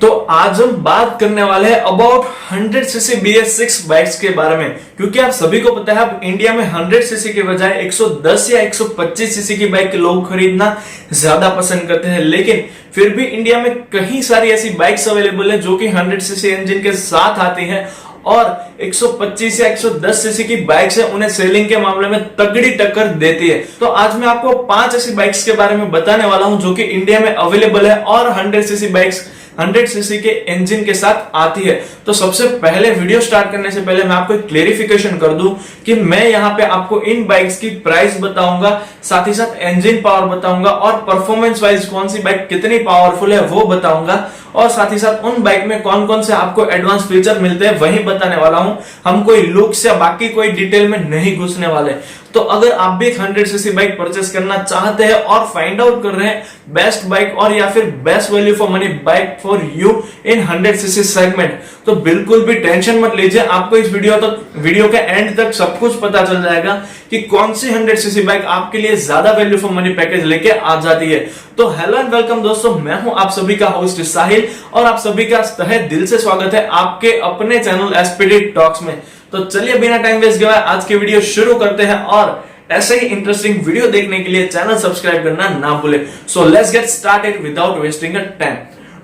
तो आज हम बात करने वाले हैं अबाउट 100 सीसी BS6 बाइक्स के बारे में, क्योंकि आप सभी को पता है अब इंडिया में 100 सीसी के बजाय 110 या 125 सीसी की बाइक लोग खरीदना ज्यादा पसंद करते हैं। लेकिन फिर भी इंडिया में कई सारी ऐसी बाइक्स अवेलेबल है जो कि 100 सीसी इंजन के साथ आती हैं और 125 या 110 सीसी की बाइक्स है उन्हें सेलिंग के मामले में तगड़ी टक्कर देती है। तो आज मैं आपको 5 ऐसी बाइक्स के बारे में बताने वाला हूं जो कि इंडिया में अवेलेबल है और 100 सीसी बाइक्स 100 सीसी के इंजन के साथ आती है। तो सबसे पहले वीडियो स्टार्ट करने से पहले मैं आपको एक क्लेरिफिकेशन कर दूं कि मैं यहाँ पे आपको इन बाइक्स की प्राइस बताऊंगा, साथ ही साथ इंजन पावर बताऊंगा और परफॉर्मेंस वाइज कौन सी बाइक कितनी पावरफुल है वो बताऊंगा, और साथ ही साथ उन बाइक में कौन कौन से आपको एडवांस फीचर मिलते हैं वही बताने वाला हूं। हम कोई लुक्स या बाकी कोई डिटेल में नहीं घुसने वाले। तो अगर आप भी एक 100 सीसी बाइक परचेस करना चाहते हैं और फाइंड आउट कर रहे हैं बेस्ट बाइक और या फिर best value for money bike for you in 100 cc segment, तो बिल्कुल भी टेंशन मत लीजिए। आपको इस वीडियो के एंड तक सब कुछ पता चल जाएगा कि कौन सी 100 सीसी बाइक आपके लिए ज्यादा वैल्यू फॉर मनी पैकेज लेके आ जाती है। तो हेलो एंड वेलकम दोस्तों, मैं हूं आप सभी का होस्ट साहिल और आप सभी का तहे दिल से स्वागत है आपके अपने चैनल एसपीडी टॉक्स में। तो चलिए बिना टाइम वेस्ट किए आज की वीडियो शुरू करते हैं और ऐसे ही इंटरेस्टिंग वीडियो देखने के लिए चैनल सब्सक्राइब करना ना भूले। So let's get started without wasting time.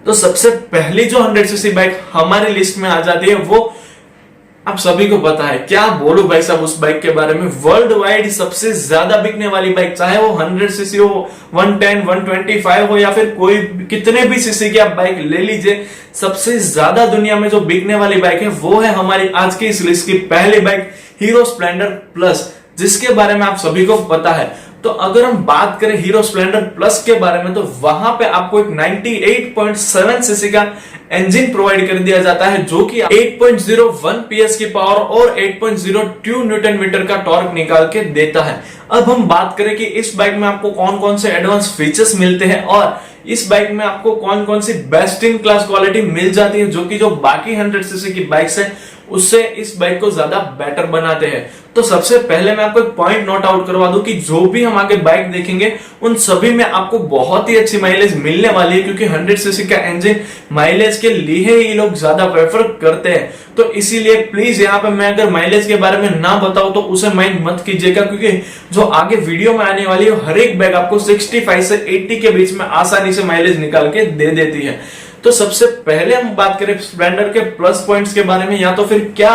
तो सबसे पहली जो 100 सीसी बाइक हमारी लिस्ट में आ जाती है वो आप सभी को पता है, क्या बोलूं भाई साहब उस बाइक के बारे में। वर्ल्ड वाइड सबसे ज्यादा बिकने वाली बाइक, चाहे वो 100 सीसी हो, 110, 125 हो या फिर कोई कितने भी सीसी की आप बाइक ले लीजिए, सबसे ज्यादा दुनिया में जो बिकने वाली बाइक है वो है हमारी आज की इस लिस्ट की पहली बाइक हीरो स्प्लेंडर प्लस, जिसके बारे में आप सभी को पता है। तो अगर हम बात करें हीरो स्प्लेंडर प्लस के बारे में तो वहां पे आपको एक 98.7 सीसी का इंजन प्रोवाइड कर दिया जाता है जो कि 8.01 PS की पावर और 8.02 न्यूटन मीटर का टॉर्क निकाल के देता है। अब हम बात करें कि इस बाइक में आपको कौन कौन से एडवांस फीचर्स मिलते हैं और इस बाइक में आपको कौन कौन सी बेस्ट इन क्लास क्वालिटी मिल जाती है जो कि जो बाकी 100 सीसी की बाइक्स है उससे इस बाइक को ज्यादा बेटर बनाते हैं। तो सबसे पहले मैं आपको एक पॉइंट नोट आउट करवा दूं कि जो भी हम आगे बाइक देखेंगे उन सभी में आपको बहुत ही अच्छी माइलेज मिलने वाली है, क्योंकि 100 सीसी का इंजन माइलेज के लिए ही लोग ज्यादा प्रेफर करते हैं। तो इसीलिए प्लीज यहाँ पे मैं अगर माइलेज के बारे में ना बताऊं तो उसे माइंड मत कीजिएगा, क्योंकि जो आगे वीडियो में आने वाली है हर एक बाइक आपको 65 से 80 के बीच में आसानी से माइलेज निकाल के दे देती है। तो सबसे पहले हम बात करें स्प्लेंडर के प्लस पॉइंट्स के बारे में या तो फिर क्या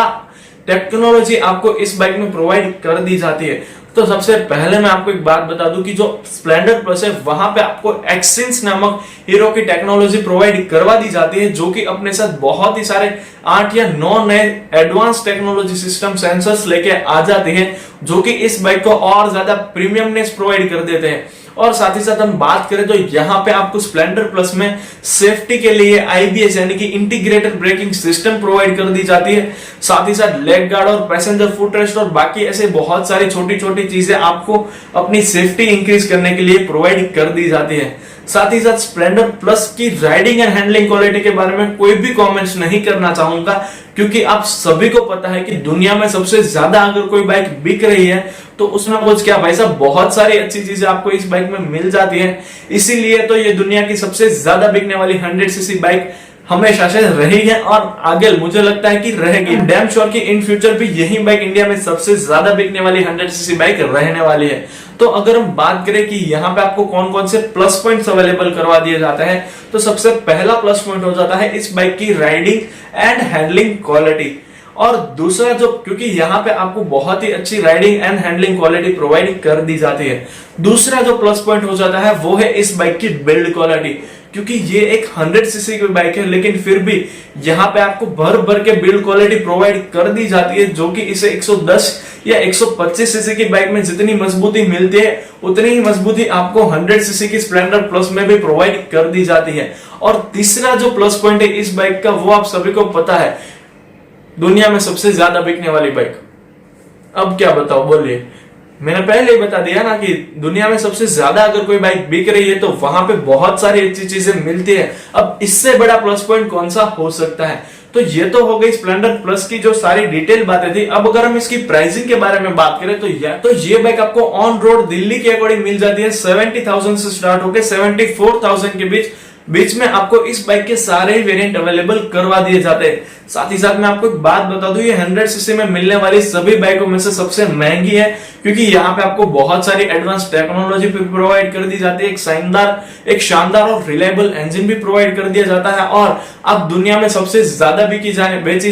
टेक्नोलॉजी आपको इस बाइक में प्रोवाइड कर दी जाती है। तो सबसे पहले मैं आपको एक बात बता दूं कि जो स्प्लेंडर प्लस है वहां पे आपको एक्सेंस नामक हीरो की टेक्नोलॉजी प्रोवाइड करवा दी जाती है जो कि अपने साथ बहुत ही सारे 8 या 9 नए एडवांस टेक्नोलॉजी सिस्टम सेंसर्स लेके आ जाते हैं जो कि इस बाइक को और ज्यादा प्रीमियमनेस प्रोवाइड कर देते हैं। और साथ ही साथ हम बात करें तो यहाँ पे आपको स्प्लेंडर प्लस में सेफ्टी के लिए IBS यानी कि इंटीग्रेटेड ब्रेकिंग सिस्टम प्रोवाइड कर दी जाती है। साथ ही साथ लेग गार्ड और पैसेंजर फुट रेस्ट और बाकी ऐसे बहुत सारी छोटी छोटी चीजें आपको अपनी सेफ्टी इंक्रीज करने के लिए प्रोवाइड कर दी जाती है। साथ ही साथ स्प्लेंडर प्लस की राइडिंग एंड हैंडलिंग क्वालिटी के बारे में कोई भी कमेंट्स नहीं करना चाहूंगा, क्योंकि आप सभी को पता है कि दुनिया में सबसे ज्यादा अगर कोई बाइक बिक रही है तो उसमें कुछ क्या भाई साहब बहुत सारी अच्छी चीजें आपको इस बाइक में मिल जाती है। इसीलिए तो ये दुनिया की सबसे ज्यादा बिकने वाली 100 सीसी बाइक हमेशा से रही है और आगे मुझे लगता है कि रहेगी। डैम श्योर कि इन फ्यूचर भी यही बाइक इंडिया में सबसे ज्यादा बिकने वाली 100 सीसी बाइक रहने वाली है। तो अगर हम बात करें कि यहाँ पे आपको कौन कौन से प्लस पॉइंट्स अवेलेबल करवा दिए जाते हैं, तो सबसे पहला प्लस पॉइंट हो जाता है इस बाइक की राइडिंग एंड हैंडलिंग क्वालिटी। और दूसरा जो, क्योंकि यहाँ पे आपको बहुत ही अच्छी riding and handling quality provide कर दी जाती है। दूसरा जो प्लस पॉइंट हो जाता है वो है इस बाइक की बिल्ड क्वालिटी, क्योंकि ये एक 100 सीसी की बाइक है लेकिन फिर भी यहाँ पे आपको भर भर के बिल्ड क्वालिटी प्रोवाइड कर दी जाती है जो कि इसे 110 या 125 सीसी की बाइक में जितनी मजबूती मिलती है उतनी ही मजबूती आपको 100 सीसी की स्प्लेंडर प्लस में भी प्रोवाइड कर दी जाती है। और तीसरा जो प्लस पॉइंट है इस बाइक का वो आप सभी को पता है, दुनिया में सबसे ज्यादा बिकने वाली बाइक। अब क्या बताओ बोलिए, मैंने पहले ही बता दिया ना कि दुनिया में सबसे ज्यादा अगर कोई बाइक बिक रही है तो वहां पे बहुत सारी अच्छी चीजें मिलती है। अब इससे बड़ा प्लस पॉइंट कौन सा हो सकता है। तो ये तो हो गई स्प्लेंडर प्लस की जो सारी डिटेल बातें थी। अब अगर हम इसकी प्राइसिंग के बारे में बात करें तो ये बाइक आपको ऑन रोड दिल्ली के अकॉर्डिंग मिल जाती है 70,000 से स्टार्ट होकर 74,000 के बीच बीच में आपको इस बाइक के सारे ही वेरिएंट अवेलेबल करवा दिए जाते हैं। साथ ही साथ मैं आपको एक बात बता दूं, ये 100 सीसी में मिलने वाली सभी बाइकों में से सबसे महंगी है, क्योंकि यहाँ पे आपको बहुत सारी एडवांस टेक्नोलॉजी भी प्रोवाइड कर दी जाती है, एक शानदार और रिलायबल इंजन भी प्रोवाइड कर दिया जाता है, और आप दुनिया में सबसे ज्यादा बेची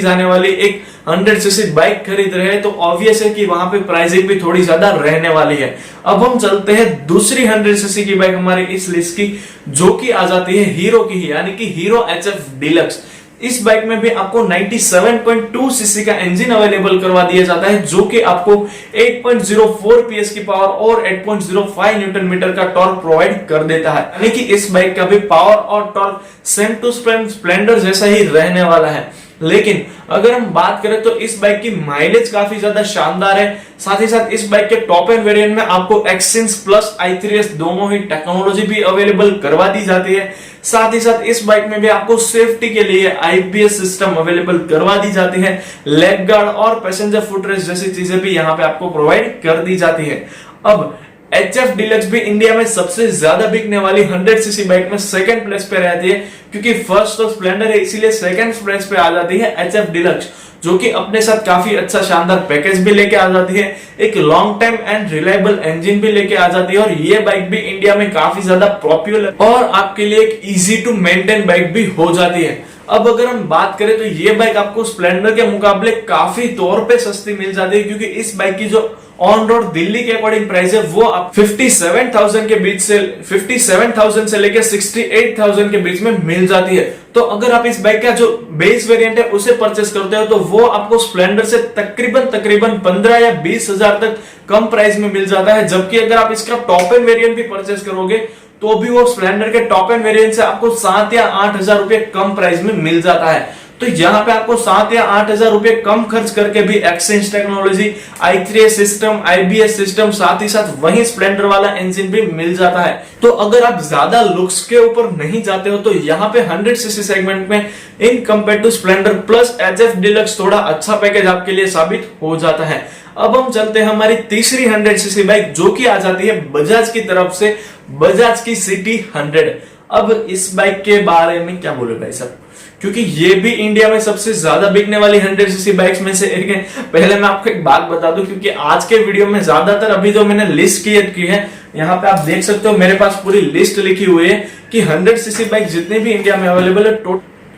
जाने वाली एक 100 सीसी बाइक खरीद रहे हैं, तो ऑब्वियस है कि वहां पे प्राइसिंग भी थोड़ी ज्यादा रहने वाली है। अब हम चलते हैं दूसरी 100 सीसी की बाइक हमारी इस लिस्ट की, जो कि आ जाती है हीरो की ही, यानी कि हीरो HF डिलक्स। इस बाइक में भी आपको 97.2 सीसी का इंजन अवेलेबल करवा दिया जाता है, जो कि आपको 8.04 PS की पावर और 8.05 न्यूटन मीटर का टॉर्क प्रोवाइड कर देता है। यानी कि इस बाइक का भी पावर और टॉर्क सेम टू स्प्लेंडर जैसा ही रहने वाला है। लेकिन अगर हम बात करें तो इस बाइक की माइलेज काफी ज्यादा शानदार है। साथ ही साथ इस बाइक के टॉप एंड वेरिएंट में आपको एक्सेंस प्लस i3s दोनों ही टेक्नोलॉजी भी अवेलेबल करवा दी जाती है। साथ ही साथ इस बाइक में भी आपको सेफ्टी के लिए IPS सिस्टम अवेलेबल करवा दी जाती है। लेग गार्ड और पैसेंजर फुटरेस्ट जैसी चीजें भी यहाँ पे आपको प्रोवाइड कर दी जाती है। अब HF डिलक्स भी इंडिया में सबसे ज्यादा बिकने वाली 100 सीसी बाइक में सेकंड प्लेस पे रहती है, क्योंकि फर्स्ट तो स्प्लेंडर है, इसीलिए सेकंड प्लेस पे आ जाती है HF डिलक्स, जो कि अपने साथ काफी अच्छा शानदार पैकेज भी लेके आ जाती है, एक long time and reliable engine भी लेके आ जाती है, और ये बाइक भी इंडिया में काफी ज्यादा पॉपुलर और आपके लिए एक इजी टू मेंटेन बाइक भी हो जाती है। अब अगर हम बात करें तो ये बाइक आपको स्प्लेंडर के मुकाबले काफी तौर पे सस्ती मिल जाती है, क्योंकि इस बाइक की जो ऑन रोड दिल्ली के अकॉर्डिंग प्राइस है वो आप 57,000 से लेकर 68,000 के बीच में मिल जाती है। तो अगर आप इस बाइक का जो बेस वेरिएंट है उसे परचेस करते हो तो वो आपको स्प्लेंडर से तकरीबन 15 या 20 हजार तक कम प्राइस में मिल जाता है, जबकि अगर आप इसका टॉप एंड वेरिएंट भी परचेस करोगे तो भी वो स्प्लेंडर के टॉप एंड वेरिएंट से आपको 7 या 8 हजार रुपए कम प्राइस में मिल जाता है। तो यहाँ पे आपको 7 या 8 हजार रुपए कम खर्च करके भी exchange technology, i3s system, IBS system, साथ ही साथ वही स्प्लेंडर वाला इंजन भी मिल जाता है। तो अगर आप ज्यादा लुक्स के ऊपर नहीं जाते हो तो यहाँ पे 100 सीसी सेगमेंट में in compare to Splendor Plus HF Deluxe थोड़ा अच्छा पैकेज आपके लिए साबित हो जाता है। अब हम चलते हैं हमारी तीसरी 100 सीसी बाइक, जो कि आ जाती है बजाज की तरफ से, बजाज की सिटी 100। अब इस बाइक के बारे में क्या बोले भाई साहब, क्योंकि ये भी इंडिया में सबसे ज्यादा बिकने वाली 100 सीसी बाइक्स में से एक है। पहले मैं आपको एक बात बता दूं, क्योंकि आज के वीडियो में ज्यादातर अभी जो मैंने लिस्ट क्रिएट की है, यहाँ पे आप देख सकते हो मेरे पास पूरी लिस्ट लिखी हुई है कि 100 सीसी बाइक जितने भी इंडिया में अवेलेबल है,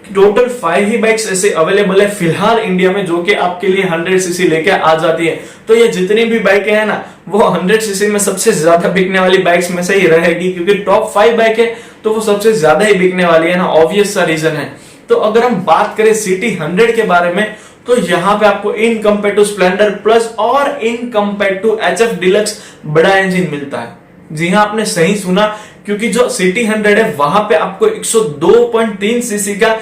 टोटल 5 ही बाइक्स ऐसे अवेलेबल है फिलहाल इंडिया में, जो कि आपके लिए 100 सीसी लेके आ जाती है। तो ये जितनी भी बाइकें हैं ना, वो 100 सीसी में सबसे ज्यादा बिकने वाली बाइक्स में से ही रहेगी, क्योंकि टॉप 5 बाइक है तो वो सबसे ज्यादा ही बिकने वाली है ना, ऑब्वियस सा रीजन है। तो अगर हम बात करें सिटी 100 के बारे में, तो यहाँ पे आपको in compare to Splendor plus और in compare to HF Deluxe बड़ा इंजन मिलता है। जी हाँ, आपने सही सुना, क्योंकि जो सिटी 100 है वहां पे आपको 102.3 सीसी का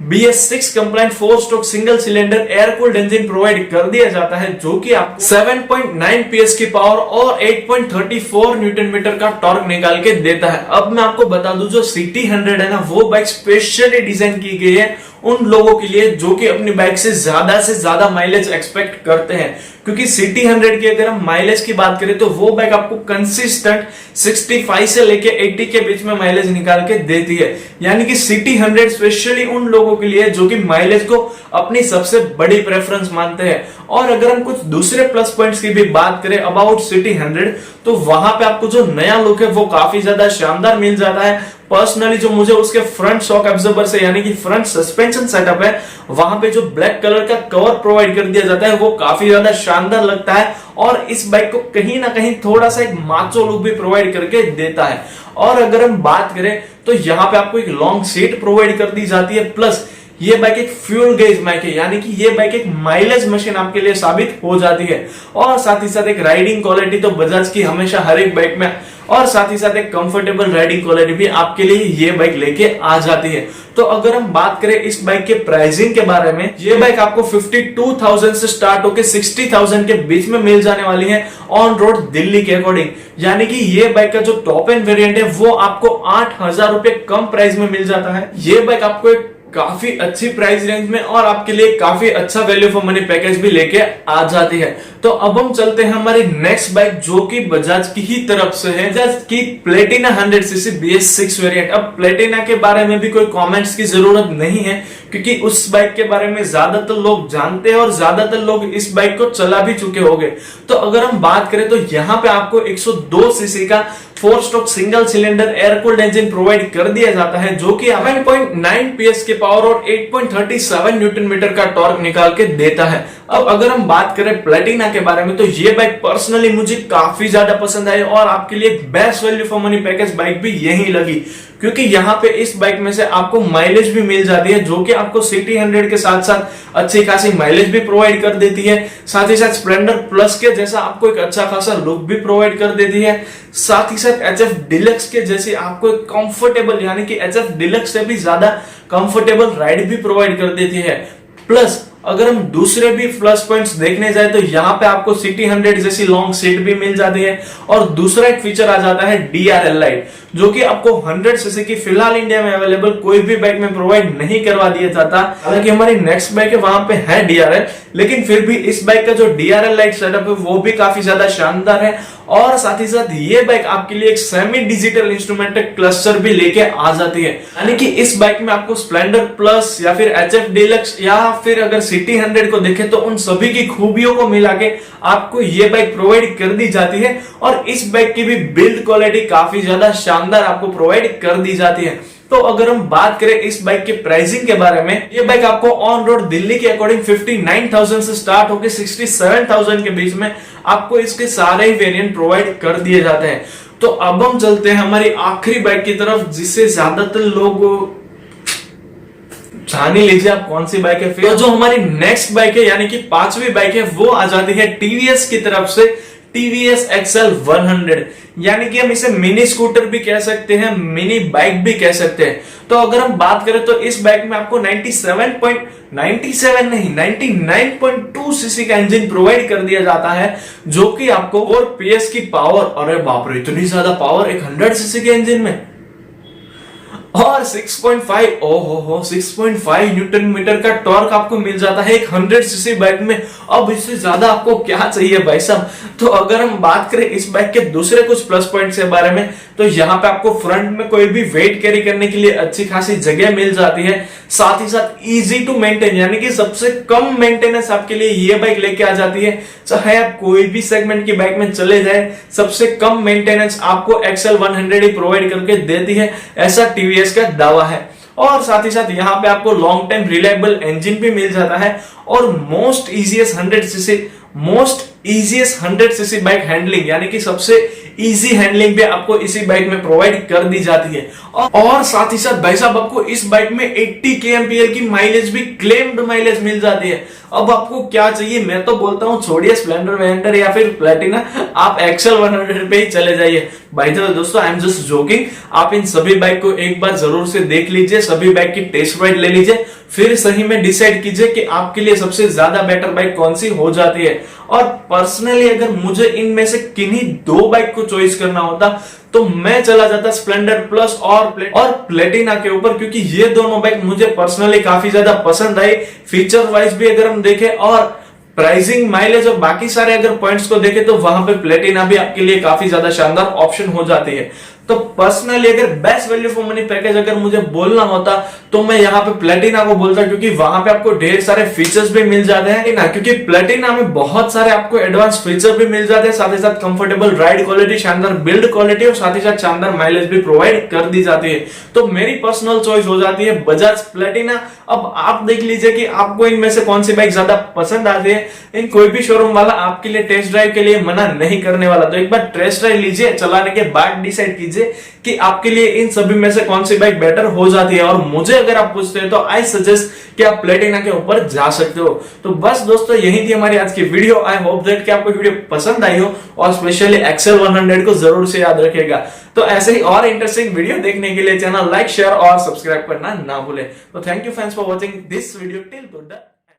BS6 compliant 4 stroke single cylinder air cooled engine provide कर दिया जाता है, जो कि आपको 7.9 PS की पावर और 8.34 न्यूटन मीटर का टॉर्क निकाल के देता है। अब मैं आपको बता दूं, जो सिटी 100 है ना, वो बाइक स्पेशली डिजाइन की गई है उन लोगों के लिए जो कि अपनी बाइक से ज्यादा माइलेज एक्सपेक्ट करते हैं, क्योंकि सिटी 100 की अगर हम माइलेज की बात करें तो वो बाइक आपको कंसिस्टेंट 65 से लेके 80 के बीच में माइलेज निकाल के देती है। यानी कि सिटी 100 स्पेशली उन लोगों के लिए जो कि माइलेज को अपनी सबसे बड़ी प्रेफरेंस मानते हैं। और अगर हम कुछ दूसरे प्लस पॉइंट्स की भी बात करें अबाउट सिटी 100, तो वहां पे आपको जो नया लुक है वो काफी ज्यादा शानदार मिल जाता है। पर्सनली जो मुझे उसके फ्रंट शॉक एब्जॉर्बर से, यानी कि फ्रंट सस्पेंशन सेटअप है, वहां पे जो ब्लैक कलर का कवर प्रोवाइड कर दिया जाता है वो काफी ज्यादा शानदार लगता है, और इस बाइक को कहीं ना कहीं थोड़ा सा एक माचो लुक भी प्रोवाइड करके देता है। और अगर हम बात करें तो यहाँ पे आपको एक लॉन्ग सीट प्रोवाइड कर दी जाती है, प्लस ये बाइक एक फ्यूल गेज बाइक है, यानी कि ये बाइक एक माइलेज मशीन आपके लिए साबित हो जाती है। और साथ ही साथ एक राइडिंग क्वालिटी तो बजाज की हमेशा हर एक बाइक में, और साथ ही साथ एक कंफर्टेबल राइडिंग क्वालिटी भी आपके लिए ये बाइक लेके आ जाती है। तो अगर हम बात करें इस बाइक के प्राइसिंग के बारे में, ये बाइक आपको 52,000 से स्टार्ट होकर 60,000 के बीच में मिल जाने वाली है ऑन रोड दिल्ली के अकॉर्डिंग। यानी कि ये बाइक का जो टॉप एंड वेरिएंट है वो आपको 8,000 रुपए कम प्राइस में मिल जाता है। ये बाइक आपको एक काफी अच्छी प्राइस रेंज में और आपके लिए काफी अच्छा वैल्यू फॉर मनी पैकेज भी लेके आ जाती है। तो अब हम चलते हैं हमारी नेक्स्ट बाइक जो कि बजाज की ही तरफ से है, बजाज की प्लेटिना 100cc BS6 वेरिएंट। अब प्लेटिना के बारे में भी कोई कमेंट्स की जरूरत नहीं है क्योंकि उस बाइक के बारे में ज्यादातर लोग जानते हैं और ज्यादातर लोग इस बाइक को चला भी चुके होंगे। तो अगर हम बात करें तो यहाँ पे आपको 102cc का 4 stroke single cylinder air cooled engine provide कर दिया जाता है जो कि 7.9 PS के पावर और 8.37 न्यूटन मीटर का टॉर्क निकाल के देता है। अब अगर हम बात करें प्लेटिना के बारे में तो ये बाइक पर्सनली मुझे काफी ज्यादा पसंद आई और आपके लिए best value for money package bike भी यही लगी क्योंकि यहाँ पे इस बाइक में से आपको माइलेज भी मिल जाती है जो कि आपको सिटी 100 के साथ साथ अच्छी खासी माइलेज भी प्रोवाइड कर देती है। साथ ही साथ स्प्लेंडर प्लस के जैसा आपको एक अच्छा खासा लुक भी प्रोवाइड कर देती है। साथ ही साथ HF डिलक्स के जैसे आपको एक कंफर्टेबल यानी कि HF डिलक्स से भी ज्यादा कंफर्टेबल राइड भी प्रोवाइड कर देती है। प्लस अगर हम दूसरे भी प्लस पॉइंट्स देखने जाए तो यहाँ पे आपको सिटी 100 जैसी लॉन्ग सीट भी मिल जाती है और दूसरा एक फीचर आ जाता है DRL लाइट जो कि आपको 100cc की फिलहाल इंडिया में अवेलेबल कोई भी बाइक में प्रोवाइड नहीं करवा दिया जाता। हालांकि हमारी नेक्स्ट बाइक है वहां पे है DRL, लेकिन फिर भी इस बाइक का जो DRL लाइट सेटअप है वो भी काफी ज्यादा शानदार है और साथ ही साथ ये बाइक आपके लिए एक सेमी डिजिटल इंस्ट्रूमेंटेड क्लस्टर भी लेके आ जाती है। यानी कि इस बाइक में आपको स्प्लेंडर प्लस या फिर HF डिलक्स या फिर अगर सिटी 100 को देखें तो उन सभी की खूबियों को मिला के आपको ये बाइक प्रोवाइड कर दी जाती है और इस बाइक की भी बिल्ड क्वालिटी काफी ज्यादा शानदार आपको प्रोवाइड कर दी जाती है। तो अगर हम बात करें इस बाइक के प्राइसिंग के बारे में, ये बाइक आपको ऑन रोड दिल्ली के अकॉर्डिंग 59,000 से स्टार्ट होकर 67,000 के बीच में आपको इसके सारे ही वेरिएंट प्रोवाइड कर दिए जाते हैं। तो अब हम चलते हैं हमारी आखिरी बाइक की तरफ जिससे ज्यादातर लोग जान ही लीजिए आप कौन सी बाइक है। फिर जो हमारी नेक्स्ट बाइक है यानी कि पांचवी बाइक है वो आ जाती है टीवीएस की तरफ से TVS XL 100 यानी कि हम इसे मिनी स्कूटर भी कह सकते हैं, मिनी बाइक भी कह सकते हैं। तो अगर हम बात करें तो इस बाइक में आपको 99.2 सीसी का इंजन प्रोवाइड कर दिया जाता है जो कि आपको 4 PS की पावर, अरे बाप रे इतनी ज्यादा पावर एक 100cc के इंजन में, और 6.5 न्यूटन मीटर का टॉर्क आपको मिल जाता है एक 100cc बाइक में। अब इससे ज्यादा आपको क्या चाहिए भाई साहब। तो अगर हम बात करें इस बाइक के दूसरे कुछ प्लस पॉइंट्स के बारे में तो यहाँ पे आपको फ्रंट में कोई भी वेट कैरी करने के लिए अच्छी खासी जगह मिल जाती है। साथ ही साथ इजी टू मेंटेन यानी कि सबसे कम मेंटेनेंस आपके लिए ये बाइक लेके आ जाती है। चाहे आप कोई भी सेगमेंट की बाइक में चले जाए सबसे कम मेंटेनेंस आपको XL 100 ही प्रोवाइड करके देती है, ऐसा टीवीएस का दावा है। और साथ ही साथ यहाँ पे आपको लॉन्ग टाइम रिलायबल इंजन भी मिल जाता है और most easiest 100cc bike handling यानी कि सबसे इजी हैंडलिंग भी आपको इसी बाइक में प्रोवाइड कर दी जाती है। और साथ ही साथ भाई साहब आपको इस बाइक में 80 kmpl की माइलेज भी क्लेम्ड माइलेज मिल जाती है। अब आपको क्या चाहिए, मैं तो बोलता हूँ छोड़िए स्प्लेंडर वेंडर या फिर प्लेटिना, आप XL 100 पे ही चले जाइए। भाई दोस्तों आई एम जस्ट जोकिंग, आप इन सभी बाइक को एक बार जरूर से देख लीजिए, सभी बाइक की टेस्ट राइड ले लीजिए, फिर सही में डिसाइड कीजिए कि आपके लिए सबसे ज्यादा बेटर बाइक कौन सी हो जाती है। और पर्सनली अगर मुझे इनमें से किन्हीं दो बाइक को चॉइस करना होता तो मैं चला जाता स्प्लेंडर प्लस और प्लेटिना के ऊपर, क्योंकि ये दोनों बाइक मुझे पर्सनली काफी ज्यादा पसंद आई। फीचर वाइज भी अगर हम देखें और प्राइसिंग, माइलेज और बाकी सारे अगर पॉइंट्स को देखें तो वहां पे प्लेटिना भी आपके लिए काफी ज्यादा शानदार ऑप्शन हो जाती है। तो पर्सनली अगर best value for money package अगर मुझे बोलना होता तो मैं यहाँ पे प्लेटिना को बोलता, क्योंकि वहां पे आपको ढेर सारे फीचर्स भी मिल जाते हैं ना, क्योंकि प्लेटिना में बहुत सारे आपको एडवांस फीचर भी मिल जाते हैं, साथ ही साथ कंफर्टेबल राइड क्वालिटी, शानदार बिल्ड क्वालिटी और साथ ही साथ शानदार माइलेज भी प्रोवाइड कर दी जाती है। तो मेरी पर्सनल चॉइस हो जाती है बजाज प्लेटिना। अब आप देख लीजिए कि आपको इनमें से कौन सी बाइक ज्यादा पसंद आती है। इन कोई भी शोरूम वाला आपके लिए टेस्ट ड्राइव के लिए मना नहीं करने वाला, तो एक बार टेस्ट ड्राइव लीजिए, चलाने के बाद डिसाइड कीजिए कि आपके लिए इन सभी में से कौन सी बाइक बेटर हो जाती है। और मुझे अगर आप पूछते हैं तो आई सजेस्ट कि आप प्लेटिना के ऊपर जा सकते हो। तो बस दोस्तों यही थी हमारी आज की वीडियो। आई होप दैट कि आपको वीडियो पसंद आई हो और स्पेशली XL 100 को जरूर से याद रखिएगा। तो ऐसे ही और इंटरेस्टिंग वीडियो देखने के लिए चैनल लाइक, शेयर और सब्सक्राइब करना ना भूले। तो thank you friends for watching this video till two the